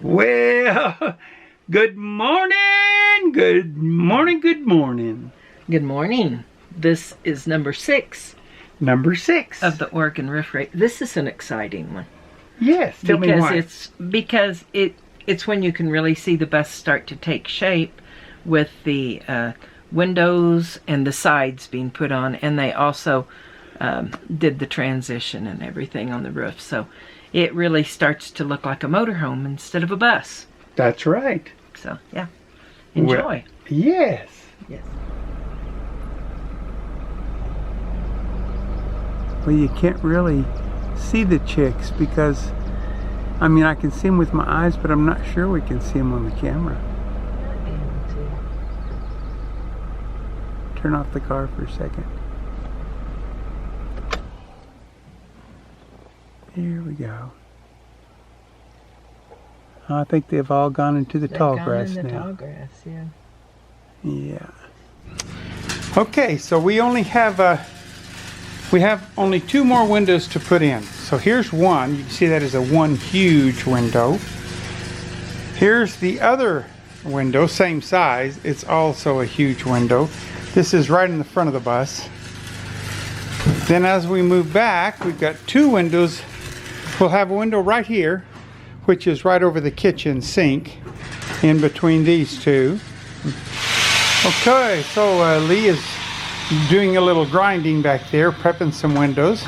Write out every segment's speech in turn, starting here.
Well, good morning, good morning, good morning. Good morning. This is number 6. Number 6 of the Oregon Riff Rate. This is an exciting one. Yes, tell me why. Because it's when you can really see the bus start to take shape with the windows and the sides being put on, and they also did the transition and everything on the roof. So it really starts to look like a motorhome instead of a bus. That's right. So, yeah. Enjoy. Well, yes. Yes. Well, you can't really see the chicks because, I mean, I can see them with my eyes, but I'm not sure we can see them on the camera. Turn off the car for a second. Here we go. I think they've all gone into the tall grass now. Tall grass, yeah. Yeah. Okay, so we have only 2 more windows to put in. So here's one. You can see that is one huge window. Here's the other window, same size. It's also a huge window. This is right in the front of the bus. Then as we move back, we've got 2 windows. We'll have a window right here, which is right over the kitchen sink, in between these 2. Okay, so Lee is doing a little grinding back there, prepping some windows.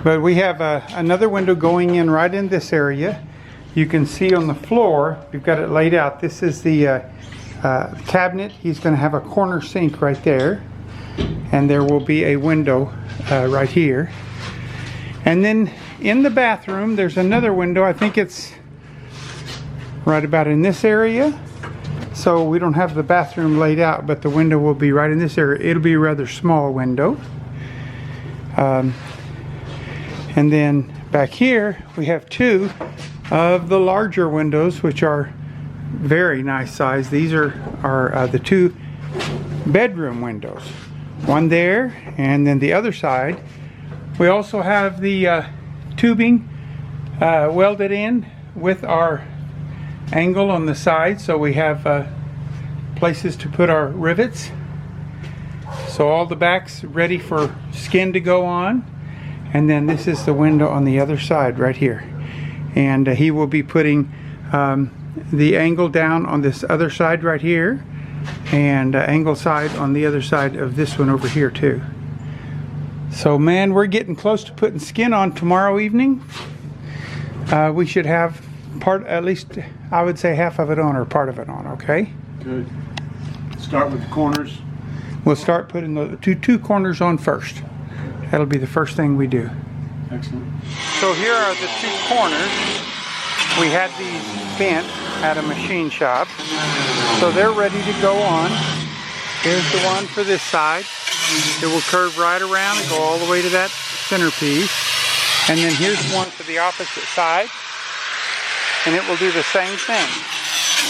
But we have another window going in right in this area. You can see on the floor, we've got it laid out. This is the cabinet. He's going to have a corner sink right there. And there will be a window right here. And then in the bathroom, there's another window. I think it's right about in this area. So we don't have the bathroom laid out, but the window will be right in this area. It'll be a rather small window. And then back here, we have 2 of the larger windows, which are very nice size. These are the 2 bedroom windows. One there, and then the other side. We also have the tubing welded in with our angle on the side, so we have places to put our rivets. So all the backs ready for skin to go on, and then this is the window on the other side right here. And he will be putting the angle down on this other side right here, and angle side on the other side of this one over here too. So man, we're getting close to putting skin on tomorrow evening. We should have at least I would say half of it on or part of it on, okay? Good. Start with the corners. We'll start putting the two corners on first. That'll be the first thing we do. Excellent. So here are the 2 corners. We had these bent at a machine shop. So they're ready to go on. Here's the one for this side. It will curve right around and go all the way to that centerpiece. And then here's one for the opposite side. And it will do the same thing.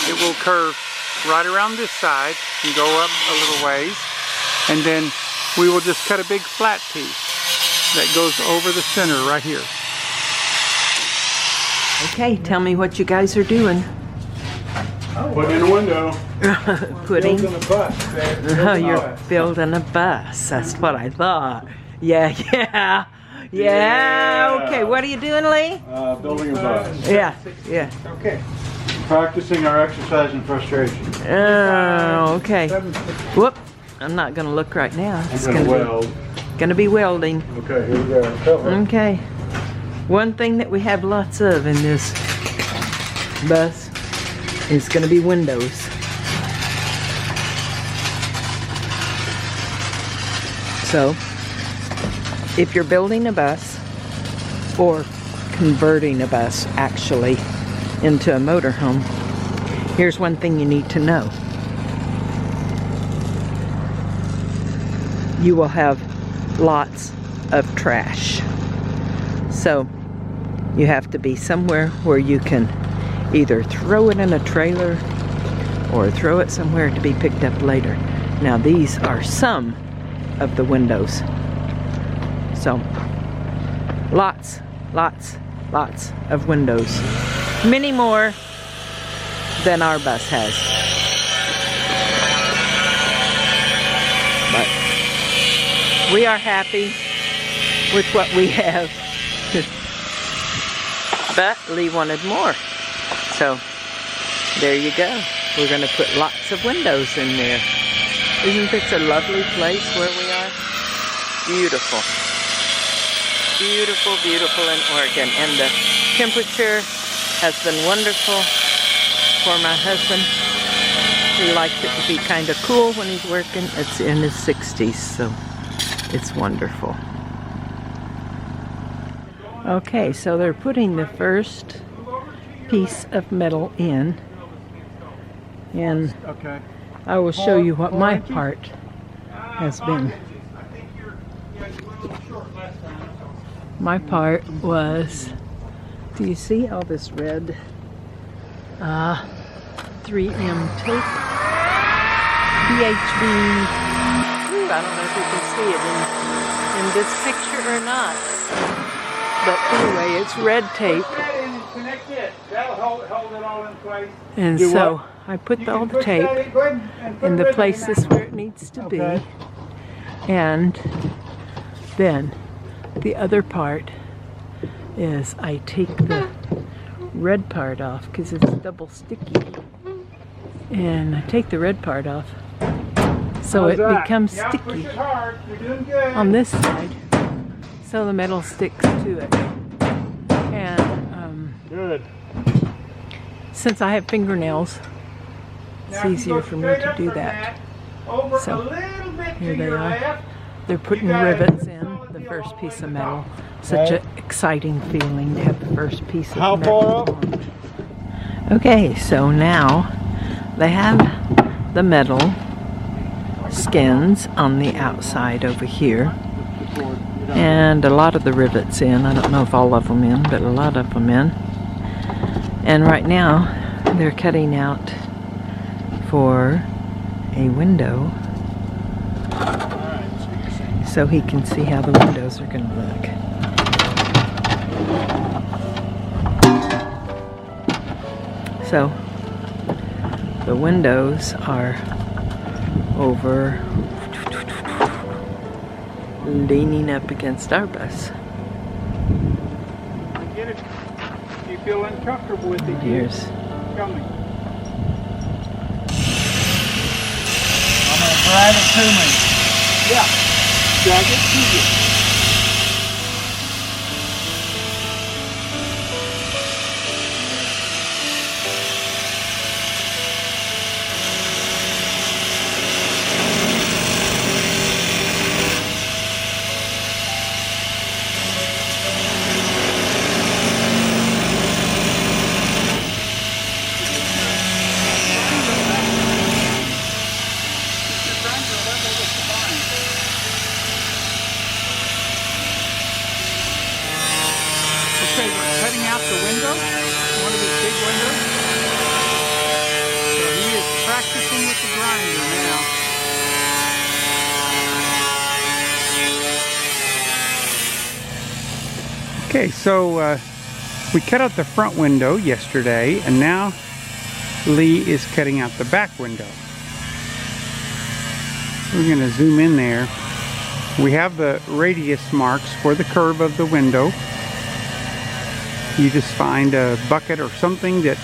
It will curve right around this side and go up a little ways. And then we will just cut a big flat piece that goes over the center right here. Okay, tell me what you guys are doing. Putting in a window. Putting? Building a bus. Oh, you're building a bus. That's what I thought. Yeah. Okay, what are you doing, Lee? Building a bus. Yeah. Okay. Practicing our exercise in frustration. Oh, okay. Whoop. I'm not going to look right now. I'm going to weld. Going to be welding. Okay, here we go. Cover. Okay. One thing that we have lots of in this bus is going to be windows. So, if you're building a bus or converting a bus actually into a motorhome, here's one thing you need to know. You will have lots of trash. So you have to be somewhere where you can either throw it in a trailer or throw it somewhere to be picked up later. Now these are some of the windows. So lots of windows. Many more than our bus has. But we are happy with what we have. But Lee wanted more. So there you go. We're going to put lots of windows in there. Isn't this a lovely place where we are? Beautiful. Beautiful, beautiful in Oregon. And the temperature has been wonderful for my husband. He likes it to be kind of cool when he's working. It's in his 60s, so it's wonderful. Okay, so they're putting the first piece of metal in. And Okay. I will show you what my part has been. My part was, do you see all this red 3M tape? BHB. Ooh, I don't know if you can see it in this picture or not. But anyway, it's red tape. Connect it. That'll hold it all in place. And Do so what? I put all the tape in the places where it needs to be. Okay. And then the other part is I take the red part off because it's double sticky. And I take the red part off so How's it that? becomes Yeah, push sticky it hard. You're doing good. on this side so the metal sticks to it. And Good. since I have fingernails, it's Now, easier for me to do that. So here they are. They're putting rivets in the first piece of metal. Such an exciting feeling to have the first piece of How metal. far up? on. Okay, so now they have the metal skins on the outside over here. And a lot of the rivets in. I don't know if all of them in, but a lot of them in. And right now they're cutting out for a window so he can see how the windows are going to look. So the windows are over leaning up against our bus. Get it. If you feel uncomfortable with it, Here's coming. I'm gonna drag it to me. Yeah. Drag it to you. Okay, we're cutting out the window, one of these big windows. So he is practicing with the grinder now. Okay, so we cut out the front window yesterday, and now Lee is cutting out the back window. We're going to zoom in there. We have the radius marks for the curve of the window. You just find a bucket or something that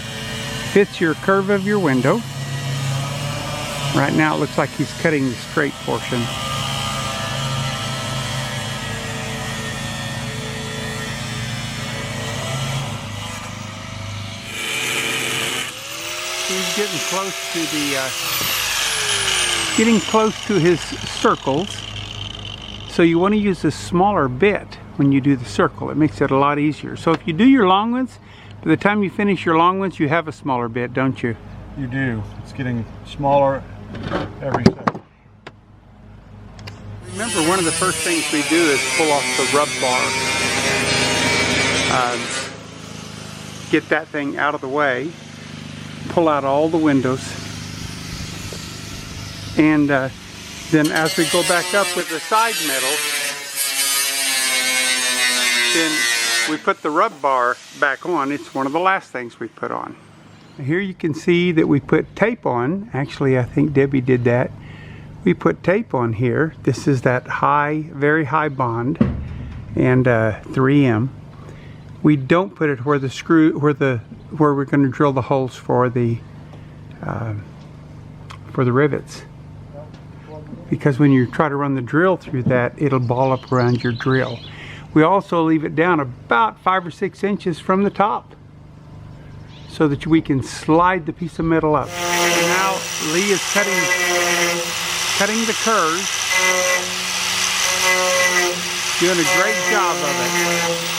fits your curve of your window. Right now it looks like he's cutting the straight portion. He's getting close to his circles. So you want to use a smaller bit when you do the circle. It makes it a lot easier. So if you do your long ones, by the time you finish your long ones, you have a smaller bit, don't you? You do. It's getting smaller every second. Remember, one of the first things we do is pull off the rub bar. Get that thing out of the way. Pull out all the windows. And then as we go back up with the side metal, then we put the rub bar back on. It's one of the last things we put on. Here you can see that we put tape on. Actually, I think Debbie did that. We put tape on here. This is that high, very high bond, and 3M. We don't put it where the screw, where we're going to drill the holes for the rivets, because when you try to run the drill through that, it'll ball up around your drill. We also leave it down about 5 or 6 inches from the top, so that we can slide the piece of metal up. And now Lee is cutting the curves, doing a great job of it.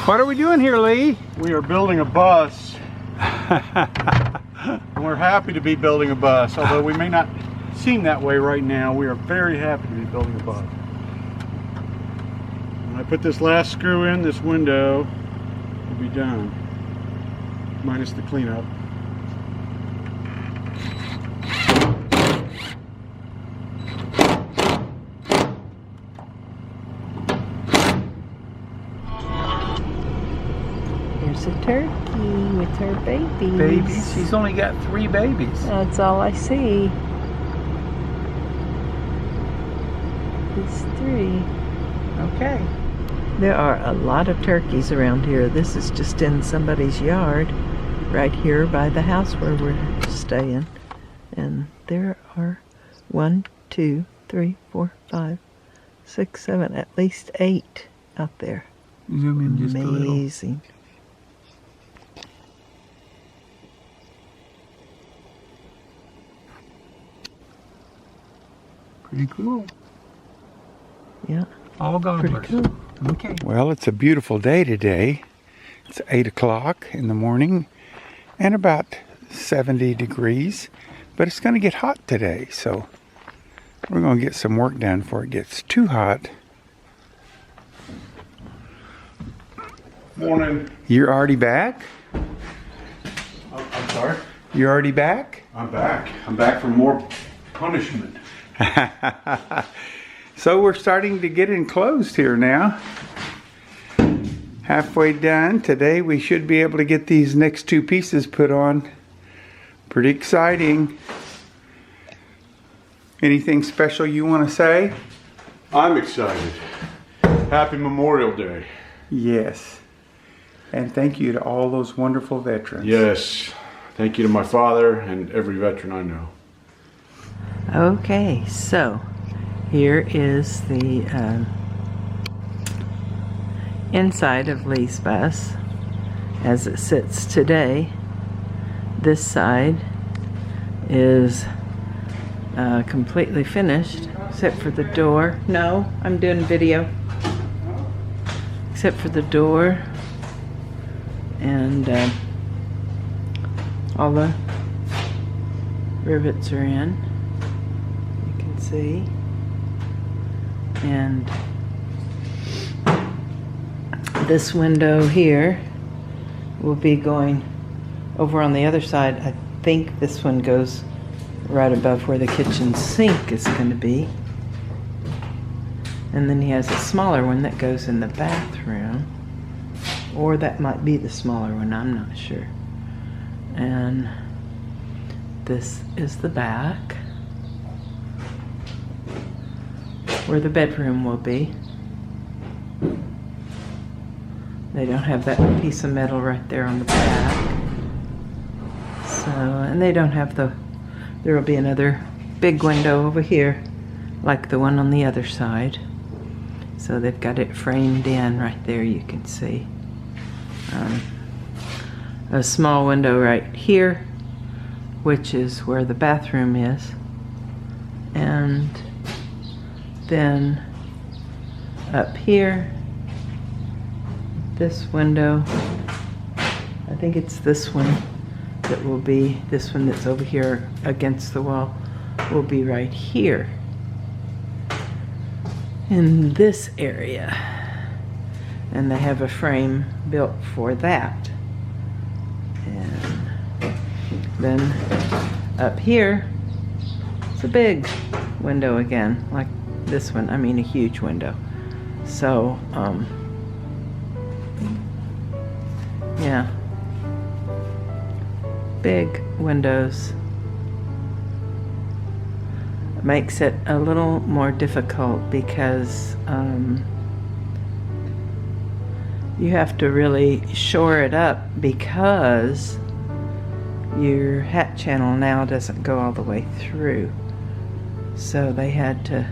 What are we doing here, Lee? We are building a bus. And we're happy to be building a bus, although we may not seem that way right now. We are very happy to be building a bus. When I put this last screw in, this window will be done, minus the cleanup. Here's a turkey with her babies. Babies? She's only got 3 babies. That's all I see. It's 3. Okay. There are a lot of turkeys around here. This is just in somebody's yard, right here by the house where we're staying. And there are 1, 2, 3, 4, 5, 6, 7, at least 8 out there. Zoom in just a little. Amazing. Pretty cool. Yeah. All gobblers. Pretty cool. Okay. Well, it's a beautiful day today. It's 8 o'clock in the morning and about 70 degrees, but it's going to get hot today, so we're going to get some work done before it gets too hot. Morning. You're already back? I'm sorry? You're already back? I'm back. I'm back for more punishment. So we're starting to get enclosed here now. Halfway done. Today we should be able to get these next 2 pieces put on. Pretty exciting. Anything special you want to say? I'm excited. Happy Memorial Day. Yes. And thank you to all those wonderful veterans. Yes. Thank you to my father and every veteran I know. Okay, so here is the inside of Lee's bus as it sits today. This side is completely finished except for the door. No, I'm doing video. Except for the door and all the rivets are in. You can see. And this window here will be going over on the other side. I think this one goes right above where the kitchen sink is going to be. And then he has a smaller one that goes in the bathroom. Or that might be the smaller one, I'm not sure. And this is the back, where the bedroom will be. They don't have that piece of metal right there on the back. So, and they don't have there will be another big window over here, like the one on the other side. So they've got it framed in right there, you can see. A small window right here, which is where the bathroom is. And then up here, this window, I think it's this one that will be, this one that's over here against the wall, will be right here in this area, and they have a frame built for that. And then up here, it's a big window again, like this one. I mean, a huge window. So, yeah, big windows. Makes it a little more difficult because you have to really shore it up, because your hat channel now doesn't go all the way through. So they had to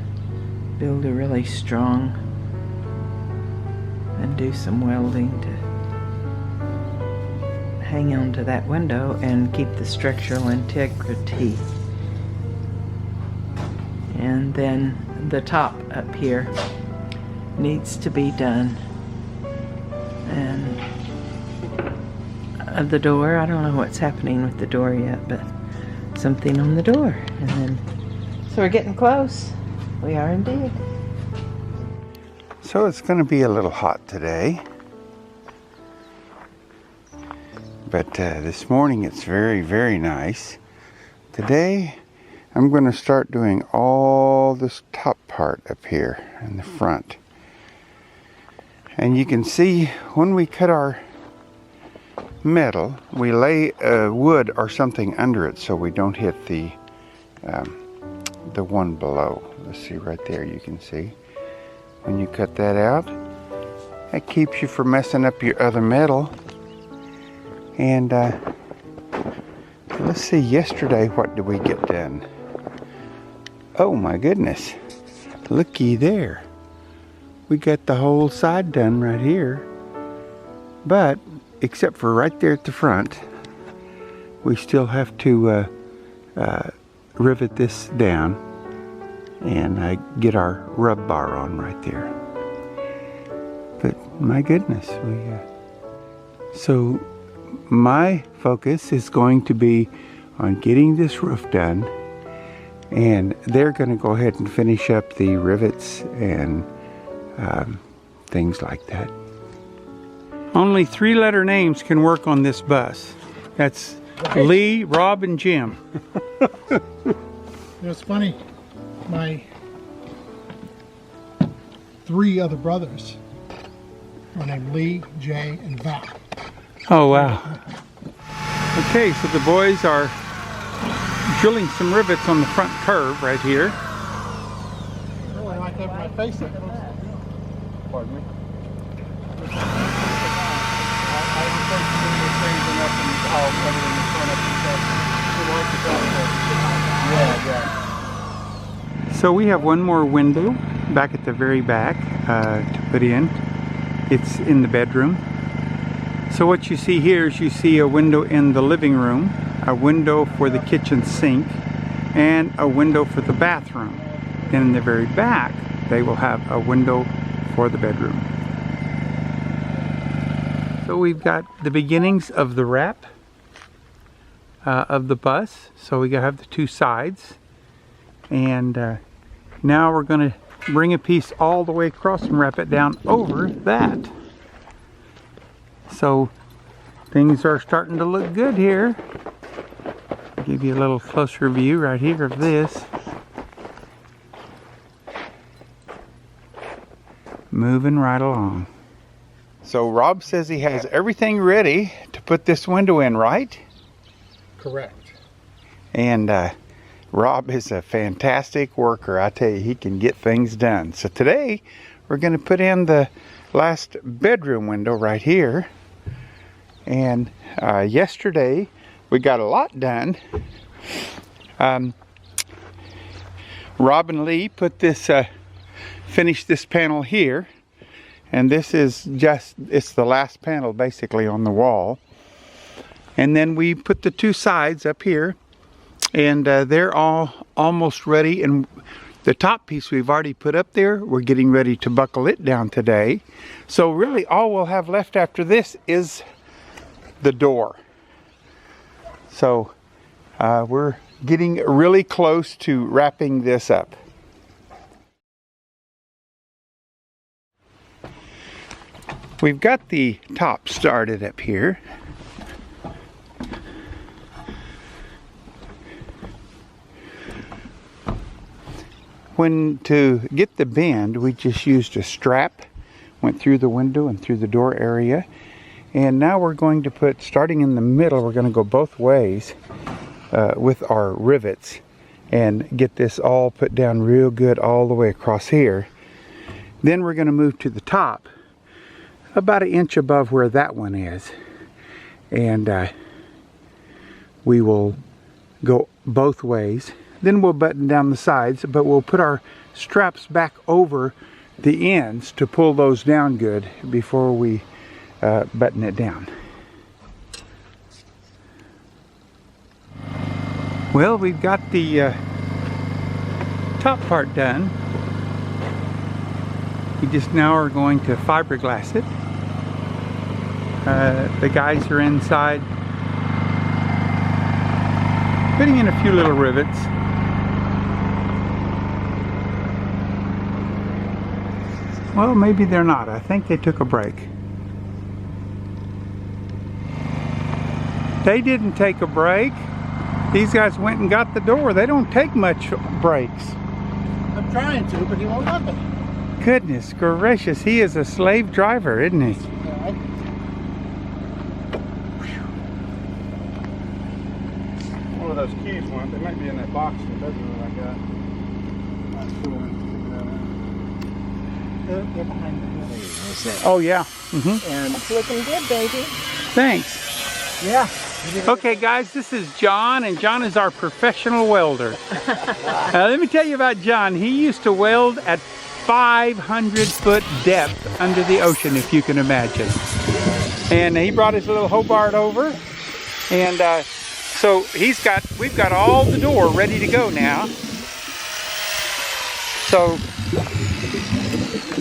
build a really strong and do some welding to hang on to that window and keep the structural integrity. And then the top up here needs to be done. And the door, I don't know what's happening with the door yet, but something on the door. And then, so we're getting close. We are indeed. So it's going to be a little hot today. But this morning it's very, very nice. Today I'm going to start doing all this top part up here in the front. And you can see when we cut our metal, we lay wood or something under it so we don't hit the one below. Let's see right there, you can see. When you cut that out, that keeps you from messing up your other metal. And let's see, yesterday what did we get done? Oh my goodness, looky there. We got the whole side done right here. But, except for right there at the front, we still have to rivet this down and get our rub bar on right there. But my goodness, so my focus is going to be on getting this roof done, and they're going to go ahead and finish up the rivets and things like that. Only 3-letter names can work on this bus. That's Lee, Rob, and Jim. It's funny, my 3 other brothers are named Lee, Jay, and Val. Oh wow. Okay, so the boys are drilling some rivets on the front curve right here. Oh, I like having my face up. Pardon me? So we have one more window back at the very back to put in. It's in the bedroom. So what you see here is you see a window in the living room, a window for the kitchen sink, and a window for the bathroom. And in the very back, they will have a window for the bedroom. So we've got the beginnings of the wrap of the bus. So we have the 2 sides. And now we're going to bring a piece all the way across and wrap it down over that. So things are starting to look good here. I'll give you a little closer view right here of this. Moving right along. So Rob says he has everything ready to put this window in, right? Correct. And Rob is a fantastic worker. I tell you, he can get things done. So today we're going to put in the last bedroom window right here. And yesterday we got a lot done. Rob and Lee put this, finished this panel here. And this is just, it's the last panel basically on the wall. And then we put the 2 sides up here. And they're all almost ready. And the top piece we've already put up there. We're getting ready to buckle it down today. So really all we'll have left after this is the door. So we're getting really close to wrapping this up. We've got the top started up here. When to get the bend, we just used a strap, went through the window and through the door area. And now we're going to put, starting in the middle, we're going to go both ways with our rivets and get this all put down real good all the way across here. Then we're going to move to the top, about an inch above where that one is. And we will go both ways. Then we'll button down the sides, but we'll put our straps back over the ends to pull those down good before we button it down. Well, we've got the top part done. We just now are going to fiberglass it. The guys are inside putting in a few little rivets. Well, maybe they're not. I think they took a break. They didn't take a break. These guys went and got the door. They don't take much breaks. I'm trying to, but he won't let me. Goodness gracious, he is a slave driver, isn't he? Yeah, One of those keys went. They might be in that box in the bedroom that I got. Not sure when to they're behind the wheel. Oh yeah. And It's looking good, baby. Thanks. yeah. Okay guys, this is John, and John is our professional welder. Let me tell you about John. He used to weld at 500-foot depth under the ocean, if you can imagine. And he brought his little Hobart over, and so we've got all the door ready to go now. So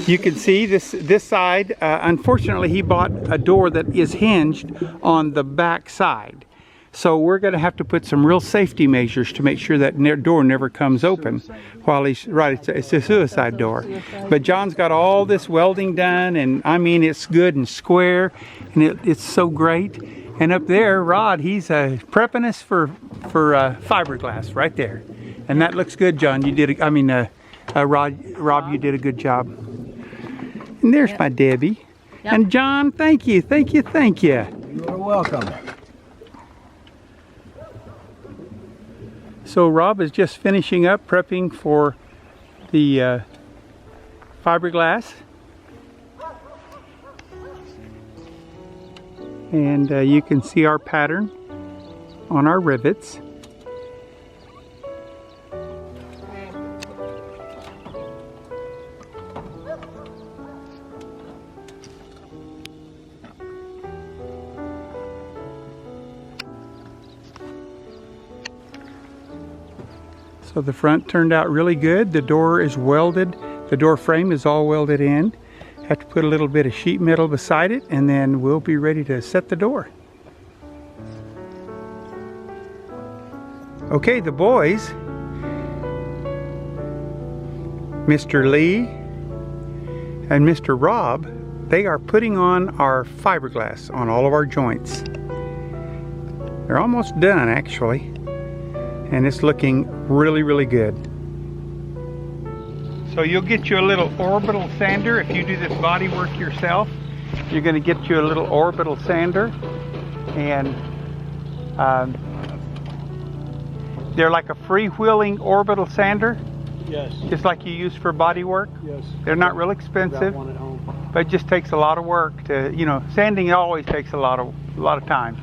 you can see this side, unfortunately he bought a door that is hinged on the back side. So we're going to have to put some real safety measures to make sure that door never comes open while he's, right, it's a suicide door. But John's got all this welding done, and I mean it's good and square, and it's so great. And up there, Rod, he's prepping us for fiberglass right there. And that looks good, John. You did, Rob, you did a good job. And there's my Debbie. Yep. And John, thank you, thank you, thank you. You're welcome. So Rob is just finishing up prepping for the fiberglass. And you can see our pattern on our rivets. So the front turned out really good. The door is welded. The door frame is all welded in. Have to put a little bit of sheet metal beside it, and then we'll be ready to set the door. Okay, the boys, Mr. Lee and Mr. Rob, they are putting on our fiberglass on all of our joints. They're almost done, actually. And it's looking really, really good. So you'll get you a little orbital sander. If you do this body work yourself, you're going to get you a little orbital sander. And they're like a freewheeling orbital sander. Yes. Just like you use for body work. Yes. They're not real expensive, Got one at home. but it just takes a lot of work to, you know, sanding always takes a lot of time.